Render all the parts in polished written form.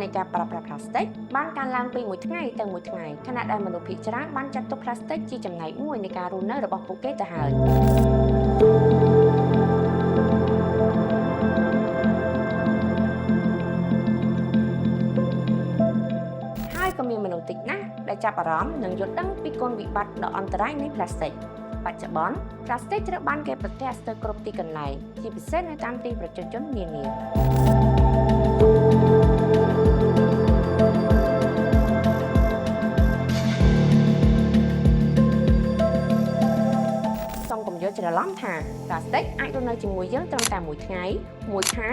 នៃការប្រើប្រាស់ plastic បានកើនឡើងពីមួយថ្ងៃទៅមួយថ្ងៃខណៈដែលមនុស្សភាគច្រើនបានចាត់ទុក plastic ជាចំណែកមួយនៃការរស់នៅរបស់ពួកគេទៅហើយក៏មានមនុស្សតិចណាស់ដែលចាប់អារម្មណ៍និងយល់ដឹងពីគុណវិបត្តិដ៏អន្តរាយនៃ plastic បច្ចុប្បន្ន plastic ត្រូវបានគេប្រទះស្ទើរគ្រប់ទីកន្លែងជាពិសេសនៅតាមទីប្រជាជននានាសូមកុំយល់ច្រឡំថា plastic អាចរស់នៅជាមួយយើងត្រឹមតែមួយថ្ងៃមួយខែ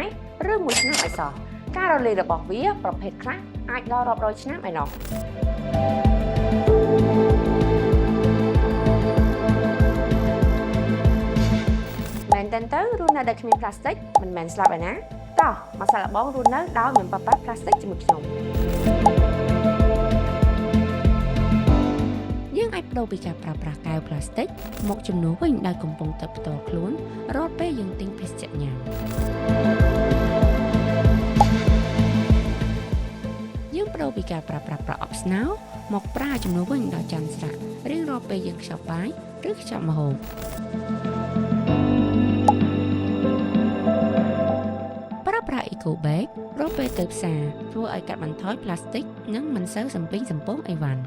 ឬមួយឆ្នាំអីសោះការរលាយរបស់វាប្រភេទខ្លះអាចដល់រាប់រយឆ្នាំឯណោះមែនទៅរស់នៅដោយគ្មាន plastic មិនមែនស្លាប់ឯណាតោះមកសាកល្បងរស់នៅដោយមិនប្រើប្រាស់ plastic ជាមួយខ្ញុំយើងអាចប្ដូរពីការប្រើប្រាស់កែវ plastic មកជំនួសវិញដោយកំពុងតែផ្ទាល់ខ្លួនរាល់ពេលយើងទិញភេសជ្ជៈញ៉ាំប្ដូរពីការប្រើប្រាស់ប្រអប់ស្នោមកប្រើជំនួសវិញដល់ចានស្រាក់រៀងរាល់ពេលយើងខ្ចប់បាយឬខ្ចប់ម្ហូបប្រើប្រាស់ Eco Bag រាល់ពេលទៅផ្សារធ្វើឲ្យកាត់បន្ថយ plastic និងមិនសូវសំពីងសំពងអីវ៉ាន់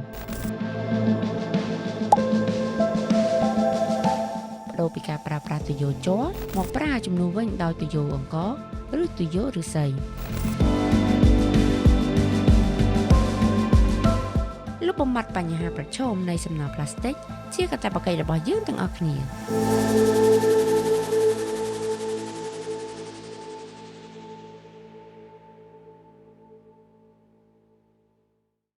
ប្ដូរពីការប្រើប្រាស់ទុយោជ័រមកប្រើជំនួសវិញដោយទុយោអង្ករឬទុយោឫស្សីលុបបំបាត់បញ្ហាប្រឈមនៃសំណល់ plastic ជាកាតព្វកិច្ចរបស់យើងទាំងអស់គ្នា